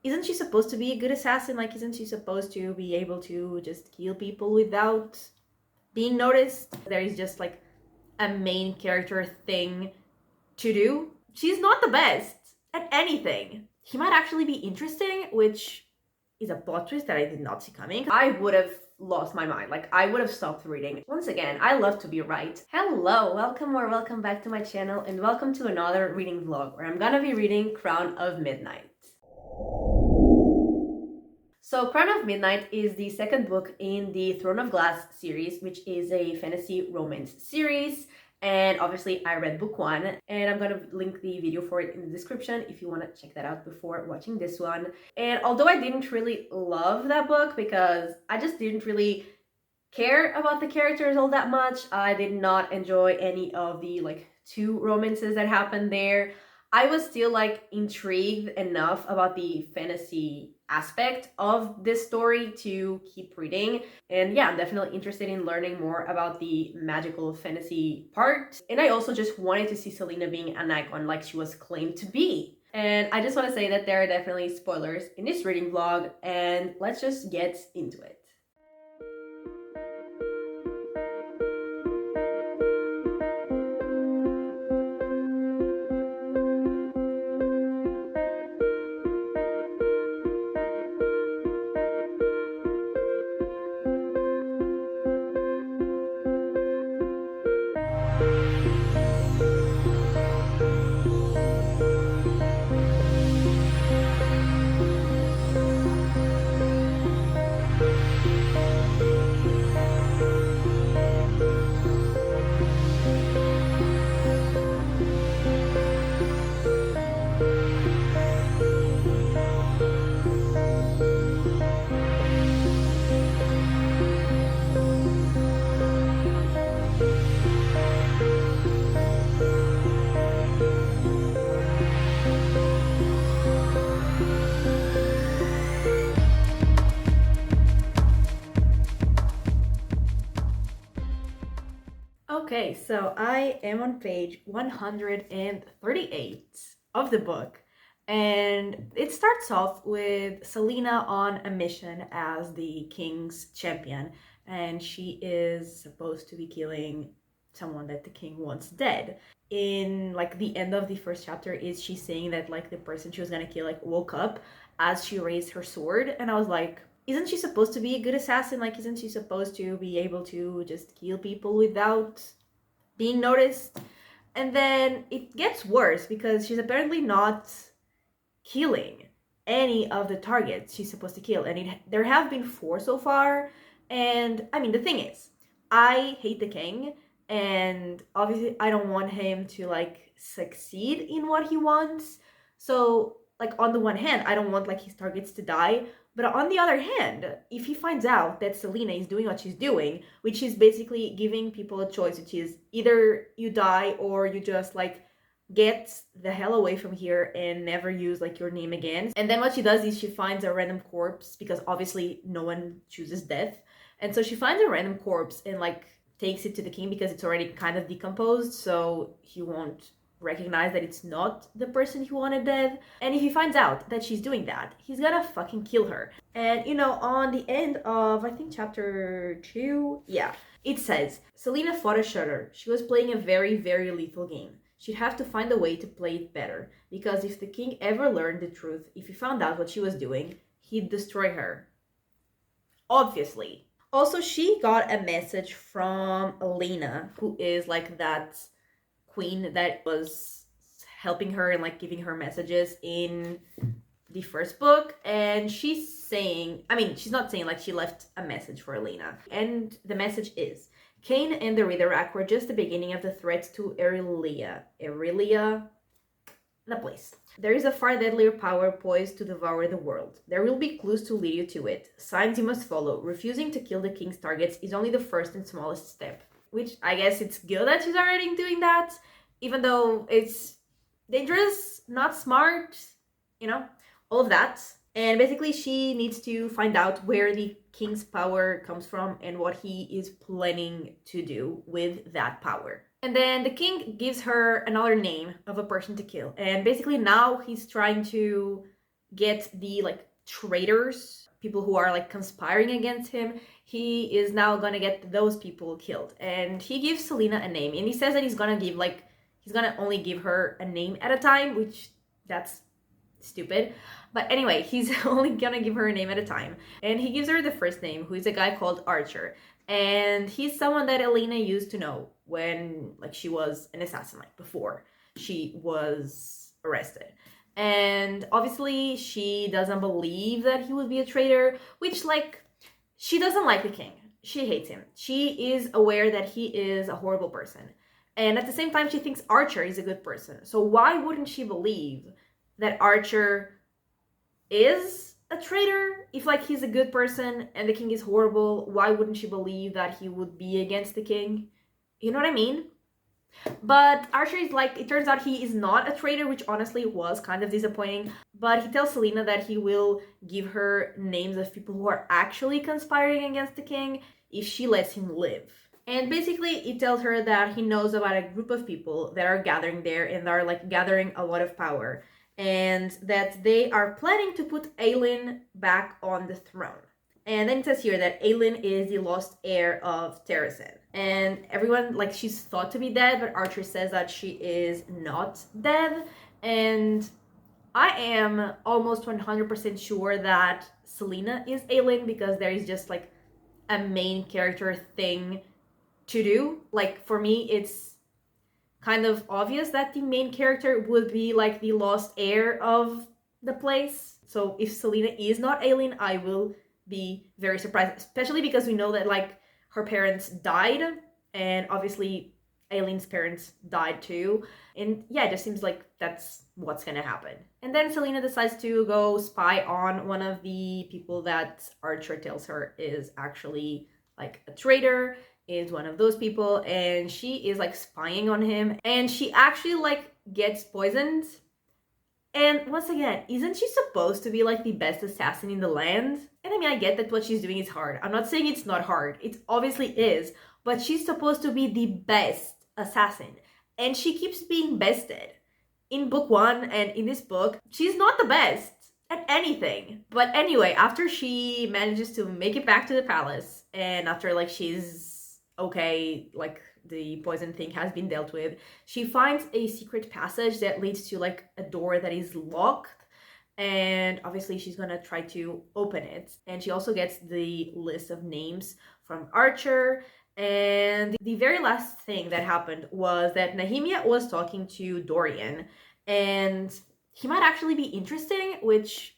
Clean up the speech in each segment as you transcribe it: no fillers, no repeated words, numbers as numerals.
isn't she supposed to be a good assassin? Like, isn't she supposed to be able to just kill people without being noticed? There is just like a main character thing to do. She's not the best at anything. He might actually be interesting, which is a plot twist that I did not see coming. I would have lost my mind. Like, I would have stopped reading. Once again, I love to be right. Hello, welcome or welcome back to my channel, and welcome to another reading vlog where I'm gonna be reading Crown of Midnight. So Crown of Midnight is the second book in the Throne of Glass series, which is a fantasy romance series. And obviously I read book one, and I'm gonna link the video for it in the description if you want to check that out before watching this one. And although I didn't really love that book because I just didn't really care about the characters all that much, I did not enjoy any of the like two romances that happened there. I was still like intrigued enough about the fantasy aspect of this story to keep reading. And yeah, I'm definitely interested in learning more about the magical fantasy part. And I also just wanted to see Selena being an icon like she was claimed to be. And I just want to say that there are definitely spoilers in this reading vlog, and let's just get into it. Okay, so I am on page 138 of the book, and it starts off with Selena on a mission as the king's champion, and she is supposed to be killing someone that the king wants dead. In like the end of the first chapter is she saying that like the person she was gonna kill like woke up as she raised her sword, and I was like, isn't she supposed to be a good assassin? Like, isn't she supposed to be able to just kill people without being noticed? And then it gets worse because she's apparently not killing any of the targets she's supposed to kill. And there have been 4 so far. And I mean, the thing is, I hate the king. And obviously, I don't want him to like succeed in what he wants. So, like, on the one hand, I don't want like his targets to die. But on the other hand, if he finds out that Selena is doing what she's doing, which is basically giving people a choice, which is either you die or you just like get the hell away from here and never use like your name again. And then what she does is she finds a random corpse, because obviously no one chooses death. And so she finds a random corpse and like takes it to the king because it's already kind of decomposed, so he won't recognize that it's not the person he wanted dead. And if he finds out that she's doing that, he's gonna fucking kill her. And you know, on the end of I think chapter 2, yeah, it says Selena fought a shudder. She was playing a very, very lethal game. She'd have to find a way to play it better, because if the king ever learned the truth, if he found out what she was doing, he'd destroy her. Obviously. Also, she got a message from Elena, who is like that queen that was helping her and like giving her messages in the first book. And she's saying, I mean, she's not saying, like, she left a message for Elena. And the message is, Cain and the Ritherrack were just the beginning of the threat to Erelia. Erelia? The place. There is a far deadlier power poised to devour the world. There will be clues to lead you to it, signs you must follow. Refusing to kill the king's targets is only the first and smallest step. Which, I guess it's good that she's already doing that, even though it's dangerous, not smart, you know, all of that. And basically she needs to find out where the king's power comes from and what he is planning to do with that power. And then the king gives her another name of a person to kill. And basically now he's trying to get the like traitors, people who are like conspiring against him, he is now gonna get those people killed. And he gives Selena a name, and he says that he's gonna only give her a name at a time, which that's stupid. But anyway, he's only gonna give her a name at a time. And he gives her the first name, who is a guy called Archer. And he's someone that Elena used to know when like she was an assassin, like before she was arrested. And obviously she doesn't believe that he would be a traitor, which like she doesn't like the king. She hates him. She is aware that he is a horrible person. And at the same time, she thinks Archer is a good person. So why wouldn't she believe that Archer is a traitor? If like he's a good person and the king is horrible, why wouldn't she believe that he would be against the king? You know what I mean? But Archer is like, it turns out he is not a traitor, which honestly was kind of disappointing. But he tells Selena that he will give her names of people who are actually conspiring against the king if she lets him live. And basically, he tells her that he knows about a group of people that are gathering there and are like gathering a lot of power. And that they are planning to put Aelin back on the throne. And then it says here that Aelin is the lost heir of Terrasen. And everyone, like, she's thought to be dead, but Archer says that she is not dead. And I am almost 100% sure that Selena is Aelin, because there is just, like, a main character thing to do. Like, for me, it's kind of obvious that the main character would be, like, the lost heir of the place. So if Selena is not Aelin, I will be very surprised, especially because we know that like her parents died, and obviously Aelin's parents died too, and yeah, it just seems like that's what's gonna happen. And then Selena decides to go spy on one of the people that Archer tells her is actually like a traitor, is one of those people, and she is like spying on him, and she actually like gets poisoned. And once again, isn't she supposed to be like the best assassin in the land? And I mean, I get that what she's doing is hard. I'm not saying it's not hard. It obviously is. But she's supposed to be the best assassin. And she keeps being bested. In book one and in this book, she's not the best at anything. But anyway, after she manages to make it back to the palace, and after like she's okay, like the poison thing has been dealt with, she finds a secret passage that leads to like a door that is locked, and obviously she's gonna try to open it. And she also gets the list of names from Archer. And the very last thing that happened was that Nehemia was talking to Dorian, and he might actually be interesting, which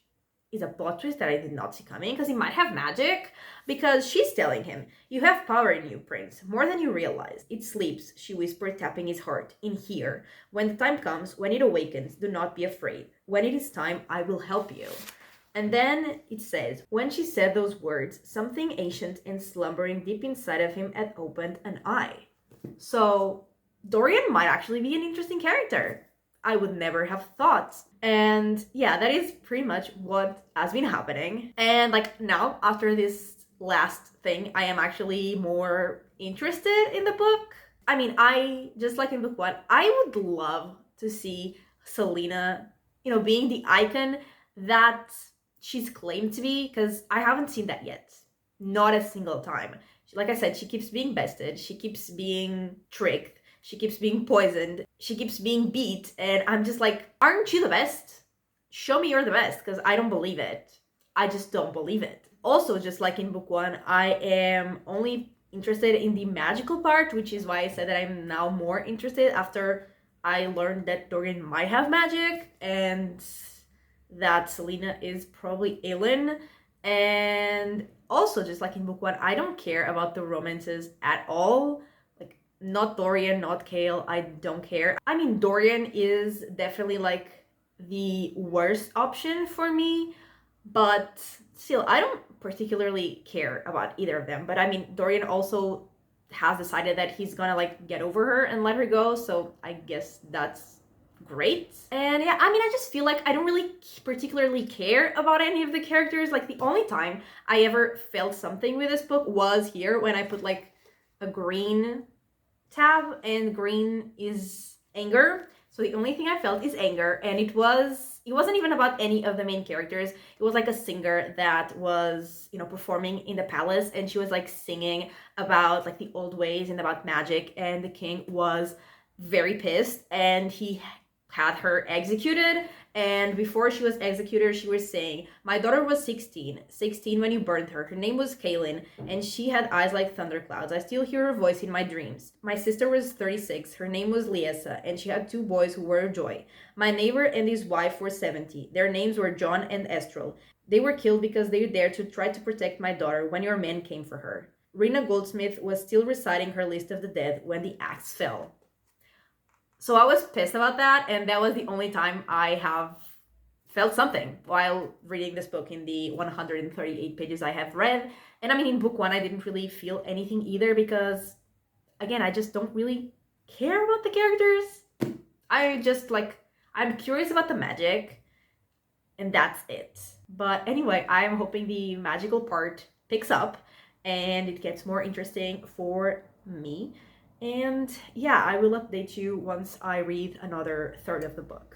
is a plot twist that I did not see coming, because he might have magic, because she's telling him, "You have power in you, Prince, more than you realize. It sleeps," she whispered, tapping his heart, "in here. When the time comes, when it awakens, do not be afraid. When it is time, I will help you." And then it says, when she said those words, something ancient and slumbering deep inside of him had opened an eye. So Dorian might actually be an interesting character. I would never have thought. And yeah, that is pretty much what has been happening. And like now, after this last thing, I am actually more interested in the book. I mean, I, just like in book one, I would love to see Selena, being the icon that she's claimed to be, because I haven't seen that yet. Not a single time. Like I said, she keeps being bested, she keeps being tricked, she keeps being poisoned, she keeps being beat, and I'm just like, aren't you the best? Show me you're the best, because I don't believe it. I just don't believe it. Also, just like in book one, I am only interested in the magical part, which is why I said that I'm now more interested after I learned that Dorian might have magic, and that Selena is probably Aelin. And also, just like in book one, I don't care about the romances at all. Like, not Dorian, not Chaol, I don't care. I mean, Dorian is definitely like the worst option for me, but still, I don't particularly care about either of them. But I mean, Dorian also has decided that he's gonna like get over her and let her go, so I guess that's great. And yeah, I mean, I just feel like I don't really particularly care about any of the characters. Like, the only time I ever felt something with this book was here, when I put like a green tab, and green is anger. So the only thing I felt is anger, and it wasn't even about any of the main characters. It was like a singer that was, performing in the palace, and she was like singing about like the old ways and about magic, and the king was very pissed, and he had her executed. And before she was executed, she was saying, "My daughter was 16 when you burned her. Her name was Kaylin, and she had eyes like thunderclouds. I still hear her voice in my dreams. My sister was 36. Her name was Liesa, and she had two boys who were a joy. My neighbor and his wife were 70. Their names were John and Estrel. They were killed because they dared to try to protect my daughter when your men came for her." Rena Goldsmith was still reciting her list of the dead when the axe fell. So I was pissed about that, and that was the only time I have felt something while reading this book in the 138 pages I have read. And I mean, in book one, I didn't really feel anything either because, again, I just don't really care about the characters. I'm curious about the magic, and that's it. But anyway, I'm hoping the magical part picks up and it gets more interesting for me. And yeah, I will update you once I read another third of the book.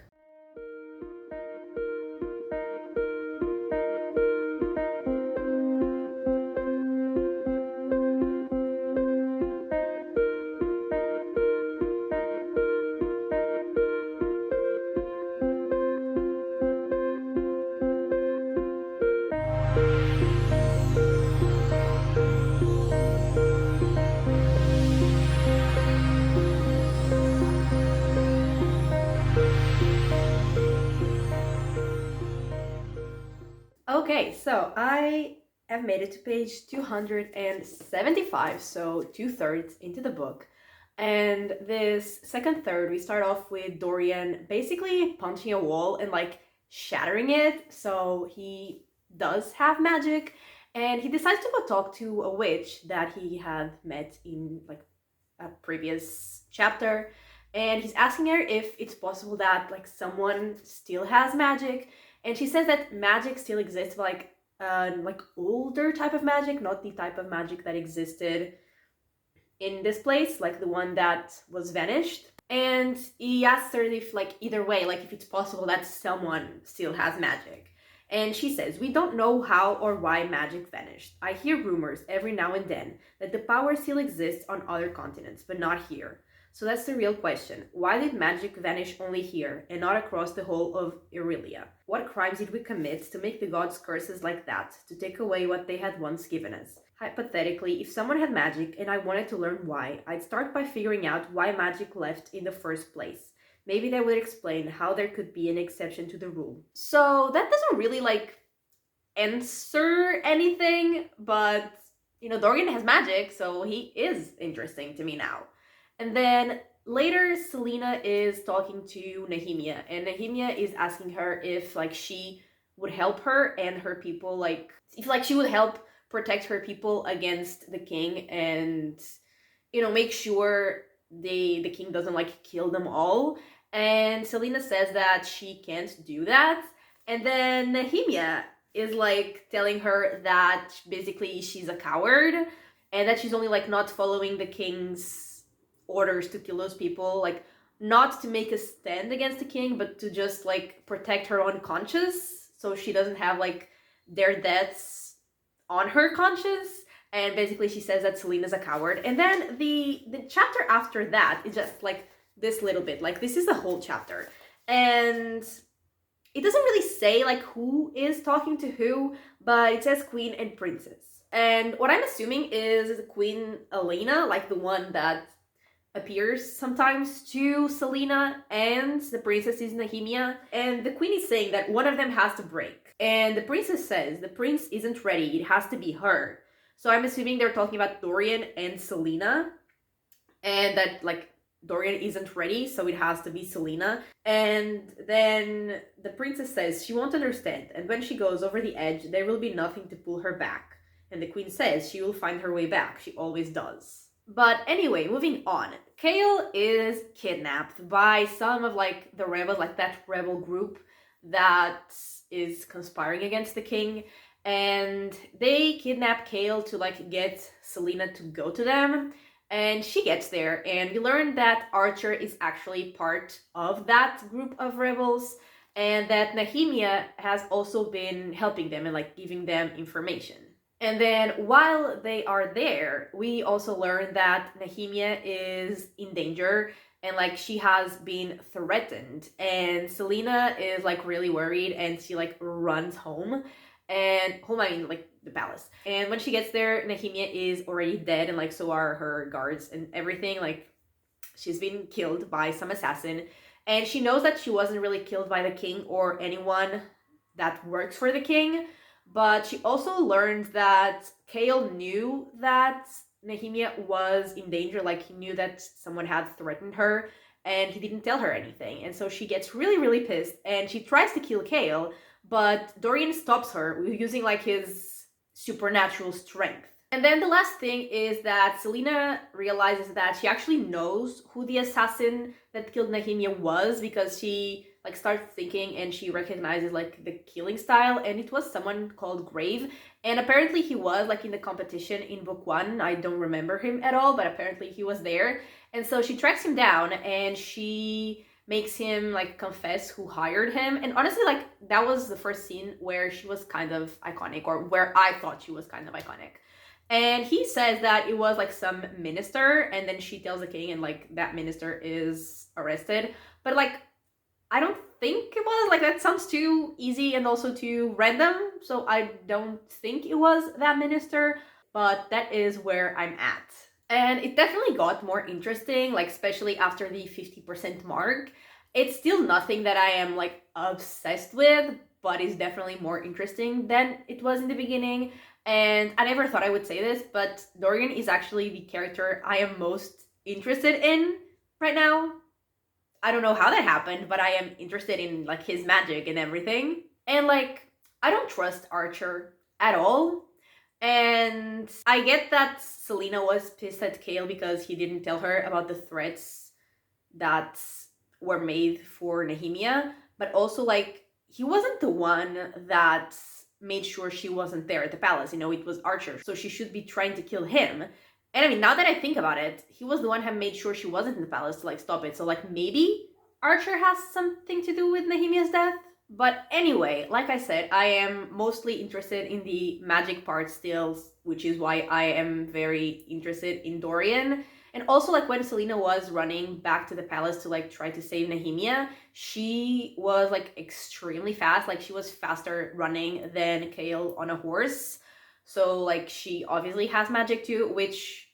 Okay, so I have made it to page 275, so 2/3 into the book. And this second third, we start off with Dorian basically punching a wall and like shattering it. So he does have magic, and he decides to go talk to a witch that he had met in like a previous chapter. And he's asking her if it's possible that like someone still has magic, and she says that magic still exists, but like older type of magic, not the type of magic that existed in this place, like the one that was vanished. And he asks her if like either way, like if it's possible that someone still has magic. And she says, "We don't know how or why magic vanished. I hear rumors every now and then that the power still exists on other continents, but not here. So that's the real question. Why did magic vanish only here and not across the whole of Irelia? What crimes did we commit to make the gods curses like that, to take away what they had once given us? Hypothetically, if someone had magic and I wanted to learn why, I'd start by figuring out why magic left in the first place. Maybe that would explain how there could be an exception to the rule." So that doesn't really like answer anything, but Dorian has magic, so he is interesting to me now. And then later, Selena is talking to Nehemia, and Nehemia is asking her if like she would help her and her people, like if like she would help protect her people against the king, and make sure the king doesn't like kill them all. And Selena says that she can't do that. And then Nehemia is like telling her that basically she's a coward and that she's only like not following the king's orders to kill those people, like not to make a stand against the king, but to just like protect her own conscience so she doesn't have like their deaths on her conscience. And basically she says that Selena's a coward. And then the chapter after that is just like this little bit, like this is the whole chapter, and it doesn't really say like who is talking to who, but it says queen and princess. And what I'm assuming is Queen Elena, like the one that appears sometimes to Selena, and the princess is Nehemia. And the queen is saying that one of them has to break. And the princess says the prince isn't ready, it has to be her. So I'm assuming they're talking about Dorian and Selena, and that like Dorian isn't ready, so it has to be Selena. And then the princess says she won't understand, and when she goes over the edge, there will be nothing to pull her back. And the queen says she will find her way back, she always does. But anyway, moving on. Chaol is kidnapped by some of like the rebels, like that rebel group that is conspiring against the king. And they kidnap Chaol to like get Selena to go to them. And she gets there, and we learn that Archer is actually part of that group of rebels, and that Nehemia has also been helping them and like giving them information. And then while they are there, we also learn that Nehemia is in danger and like she has been threatened. And Selena is like really worried and she like runs home. And home, I mean like the palace. And when she gets there, Nehemia is already dead, and like so are her guards and everything. Like she's been killed by some assassin. And she knows that she wasn't really killed by the king or anyone that works for the king. But she also learned that Chaol knew that Nehemia was in danger. Like he knew that someone had threatened her, and he didn't tell her anything. And so she gets really, really pissed, and she tries to kill Chaol, but Dorian stops her using like his supernatural strength. And then the last thing is that Selena realizes that she actually knows who the assassin that killed Nehemia was, because she like starts thinking and she recognizes like the killing style, and it was someone called Grave. And apparently he was like in the competition in book 1. I don't remember him at all, but apparently he was there. And so she tracks him down and she makes him like confess who hired him. And honestly, like that was the first scene where she was kind of iconic, or where I thought she was kind of iconic. And he says that it was like some minister, and then she tells the king, and like that minister is arrested. But like I don't think it was. Like that sounds too easy and also too random, so I don't think it was that minister, but that is where I'm at. And it definitely got more interesting, like especially after the 50% mark. It's still nothing that I am like obsessed with, but it's definitely more interesting than it was in the beginning. And I never thought I would say this, but Dorian is actually the character I am most interested in right now. I don't know how that happened, but I am interested in like his magic and everything. And like I don't trust Archer at all. And I get that Selena was pissed at Chaol because he didn't tell her about the threats that were made for Nehemia, but also like he wasn't the one that made sure she wasn't there at the palace. You know, it was Archer, so she should be trying to kill him. And I mean, now that I think about it, he was the one who made sure she wasn't in the palace to like stop it. So like maybe Archer has something to do with Nehemia's death. But anyway, like I said, I am mostly interested in the magic part still, which is why I am very interested in Dorian. And also, like when Selena was running back to the palace to like try to save Nehemia, she was like extremely fast. Like she was faster running than Chaol on a horse. So like she obviously has magic too, which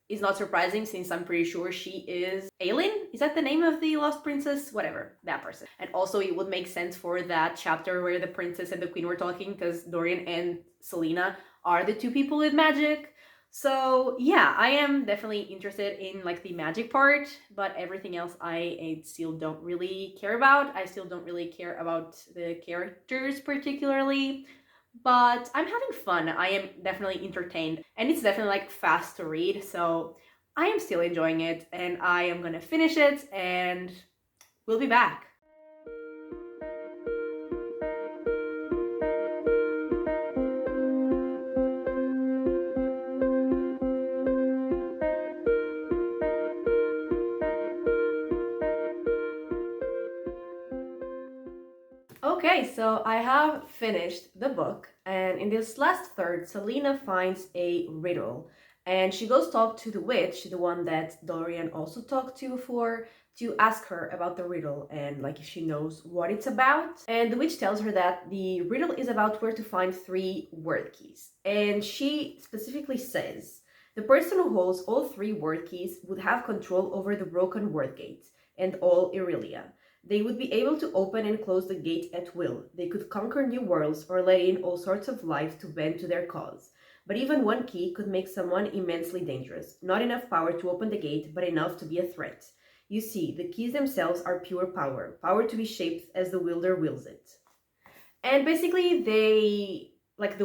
is not surprising since I'm pretty sure she is Aelin. Is that the name of the Lost Princess? Whatever, that person. And also it would make sense for that chapter where the princess and the queen were talking, because Dorian and Selena are the two people with magic. So yeah, I am definitely interested in like the magic part, but everything else I still don't really care about. I still don't really care about the characters particularly. But I'm having fun. I am definitely entertained, and it's definitely like fast to read, so I am still enjoying it, and I am gonna finish it, and we'll be back. Okay, so I have finished the book, and in this last third, Selena finds a riddle, and she goes talk to the witch, the one that Dorian also talked to before, to ask her about the riddle and like if she knows what it's about. And the witch tells her that the riddle is about where to find 3 word keys, and she specifically says the person who holds all 3 word keys would have control over the broken word gate and all Irelia. They would be able to open and close the gate at will. They could conquer new worlds or let in all sorts of life to bend to their cause. But even one key could make someone immensely dangerous. Not enough power to open the gate, but enough to be a threat. You see, the keys themselves are pure power. Power to be shaped as the wielder wills it. And basically the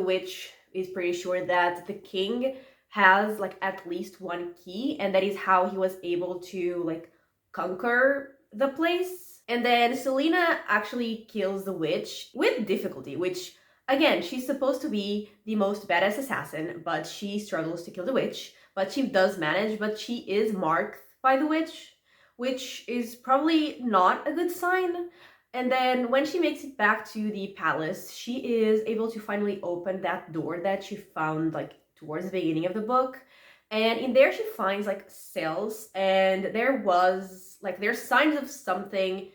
witch is pretty sure that the king has like at least one key, and that is how he was able to like conquer the place. And then Selena actually kills the witch with difficulty, which, again, she's supposed to be the most badass assassin, but she struggles to kill the witch. but she does manage, but she is marked by the witch, which is probably not a good sign. And then when she makes it back to the palace, she is able to finally open that door that she found like towards the beginning of the book. And in there she finds like cells, and there's signs of something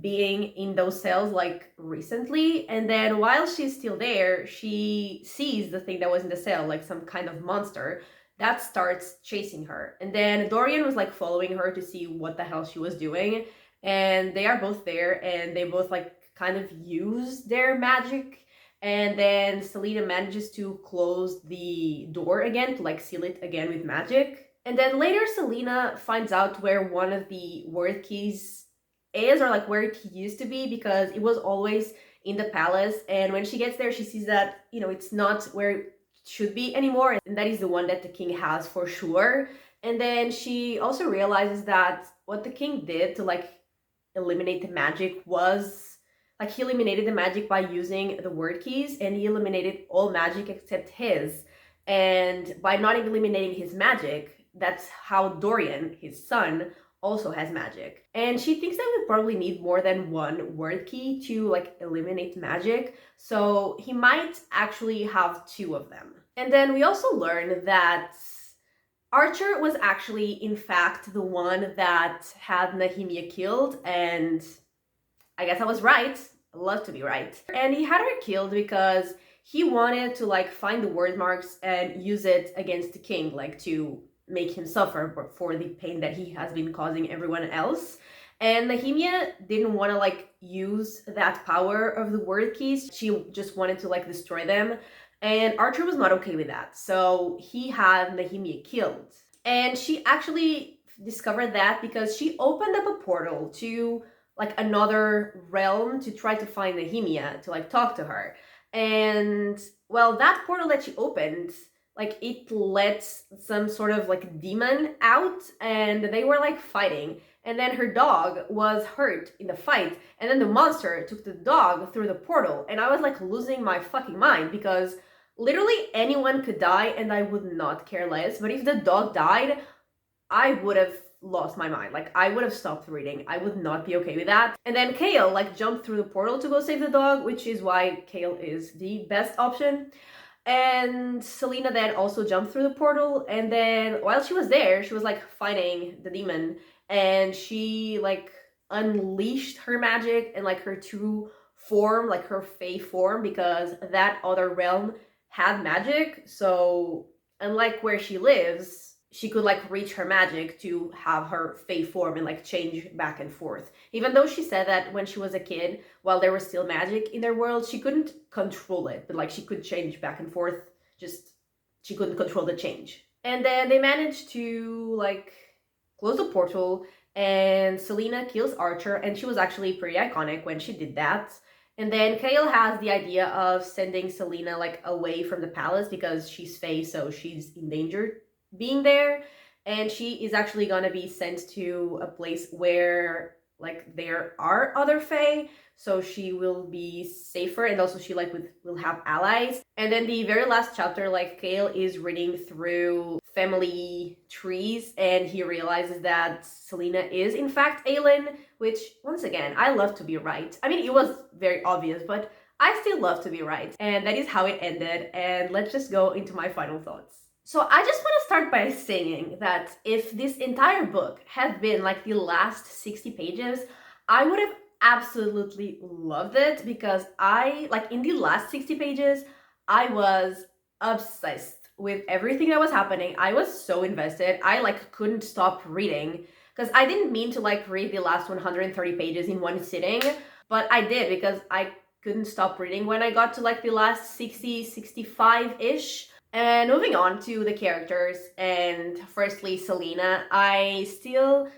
being in those cells like recently. And then while she's still there, she sees the thing that was in the cell, like some kind of monster that starts chasing her. And then Dorian was like following her to see what the hell she was doing. And they are both there, and they both like kind of use their magic. And then Selena manages to close the door again to like seal it again with magic. And then later Selena finds out where one of the word keys is, or like where it used to be, because it was always in the palace. And when she gets there, she sees that, it's not where it should be anymore, and that is the one that the king has for sure. And then she also realizes that what the king did to like eliminate the magic was like he eliminated the magic by using the word keys, and he eliminated all magic except his. And by not eliminating his magic, that's how Dorian, his son, also has magic. And she thinks that we probably need more than one word key to like eliminate magic, so he might actually have two of them. And then we also learn that Archer was actually, in fact, the one that had Nehemia killed, and I guess I was right. I love to be right. And he had her killed because he wanted to like find the word marks and use it against the king, like to make him suffer for the pain that he has been causing everyone else. And Nehemia didn't want to like use that power of the word keys. She just wanted to like destroy them. And Archer was not okay with that. So he had Nehemia killed. And she actually discovered that because she opened up a portal to like another realm to try to find Nehemia, to like talk to her. And well, that portal that she opened, like it let some sort of like demon out, and they were like fighting. And then her dog was hurt in the fight, and then the monster took the dog through the portal. And I was like losing my fucking mind, because literally anyone could die and I would not care less. But if the dog died, I would have lost my mind. Like I would have stopped reading. I would not be okay with that. And then Kale like jumped through the portal to go save the dog, which is why Kale is the best option. And Selena then also jumped through the portal, and then while she was there, she was like fighting the demon, and she like unleashed her magic and like her true form, like her Fae form, because that other realm had magic. So unlike where she lives, she could like reach her magic to have her Fae form and like change back and forth. Even though she said that when she was a kid, while there was still magic in their world, she couldn't control it, but like she could change back and forth, just she couldn't control the change. And then they managed to like close the portal, and Selena kills Archer, and she was actually pretty iconic when she did that. And then Kale has the idea of sending Selena like away from the palace because she's Fae, so she's endangered being there. And she is actually gonna be sent to a place where like there are other Fae, so she will be safer, and also she like will have allies. And then the very last chapter, like Kale is reading through family trees, and he realizes that Selena is in fact Aelin, which once again, I love to be right. I mean, it was very obvious, but I still love to be right. And that is how it ended. And let's just go into my final thoughts. So I just want to start by saying that if this entire book had been like the last 60 pages, I would have absolutely loved it, because I, like in the last 60 pages, I was obsessed with everything that was happening. I was so invested. I like couldn't stop reading, because I didn't mean to like read the last 130 pages in one sitting, but I did, because I couldn't stop reading when I got to like the last 60, 65-ish. And moving on to the characters, and firstly Selena, I still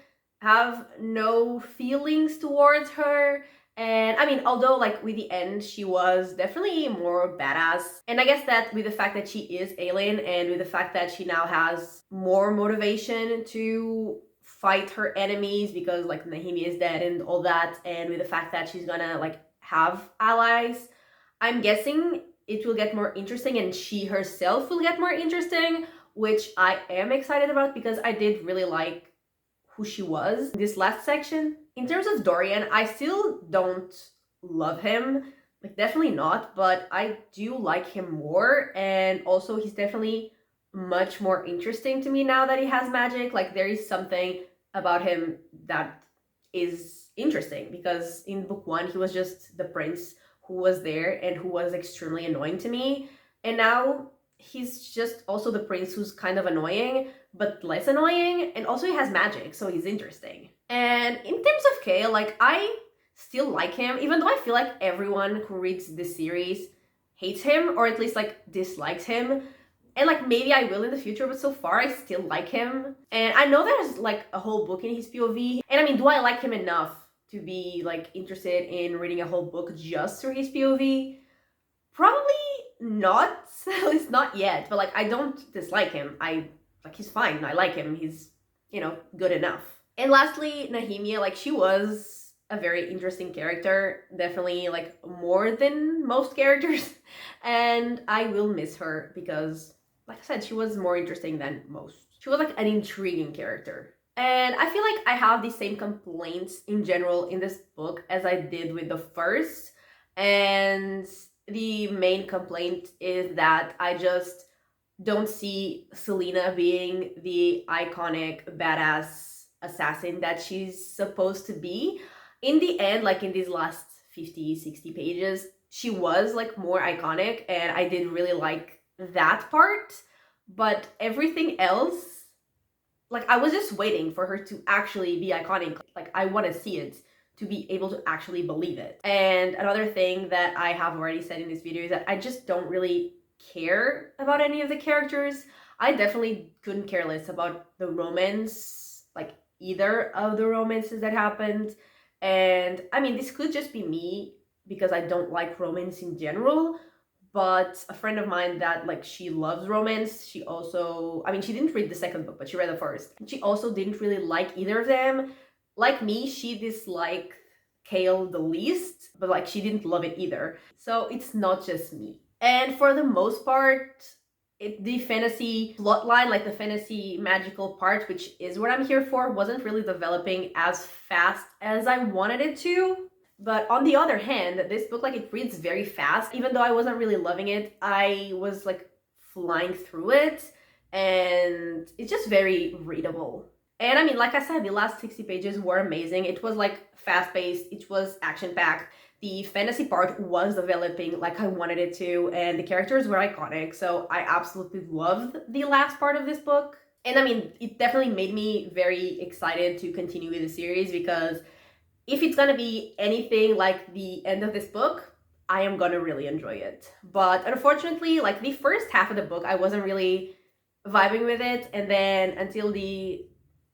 have no feelings towards her. And I mean, although like with the end, she was definitely more badass. And I guess that with the fact that she is Aelin, and with the fact that she now has more motivation to fight her enemies because like Nehemia is dead and all that, and with the fact that she's gonna like have allies, I'm guessing it will get more interesting, and she herself will get more interesting which I am excited about because I did really like who she was in this last section. In terms of Dorian, I still don't love him, like definitely not, but I do like him more, and also he's definitely much more interesting to me now that he has magic. Like there is something about him that is interesting, because in book one he was just the prince who was there and who was extremely annoying to me, and now he's just also the prince who's kind of annoying but less annoying, and also he has magic, so he's interesting. And in terms of Kale, like I still like him, even though I feel like everyone who reads this series hates him, or at least like dislikes him. And like maybe I will in the future, but so far I still like him. And I know there's like a whole book in his POV. And I mean, do I like him enough to be like interested in reading a whole book just through his POV? Probably not, at least not yet. But like I don't dislike him. He's fine. I like him. He's, good enough. And lastly, Nehemia, like she was a very interesting character, definitely like more than most characters. And I will miss her because, like I said, she was more interesting than most. She was like an intriguing character. And I feel like I have the same complaints in general in this book as I did with the first. And the main complaint is that I just don't see Selena being the iconic badass assassin that she's supposed to be. In the end, like in these last 50, 60 pages, she was like more iconic, and I did really like that part. But everything else, like I was just waiting for her to actually be iconic. Like I want to see it to be able to actually believe it. And another thing that I have already said in this video is that I just don't really care about any of the characters. I definitely couldn't care less about the romance, like either of the romances that happened. And I mean, this could just be me because I don't like romance in general, but a friend of mine that like she loves romance, she also, I mean, she didn't read the second book, but she read the first. She also didn't really like either of them. Like me, she disliked Kale the least, but like she didn't love it either. So it's not just me. And for the most part, the fantasy plotline, like the fantasy magical part, which is what I'm here for, wasn't really developing as fast as I wanted it to. But on the other hand, this book, like it reads very fast. Even though I wasn't really loving it, I was like flying through it, and it's just very readable. And I mean, like I said, the last 60 pages were amazing. It was like fast-paced, it was action-packed. The fantasy part was developing like I wanted it to, and the characters were iconic, so I absolutely loved the last part of this book. And I mean, it definitely made me very excited to continue with the series, because if it's gonna be anything like the end of this book, I am gonna really enjoy it. But unfortunately, like the first half of the book, I wasn't really vibing with it, and then until the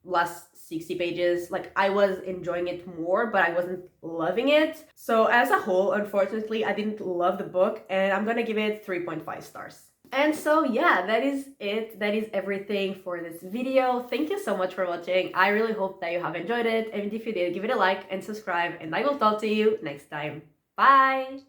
last 60 pages, like I was enjoying it more, but I wasn't loving it. So as a whole, unfortunately, I didn't love the book, and I'm gonna give it 3.5 stars. And so yeah, that is it. That is everything for this video. Thank you so much for watching. I really hope that you have enjoyed it, and if you did, give it a like and subscribe, and I will talk to you next time. Bye!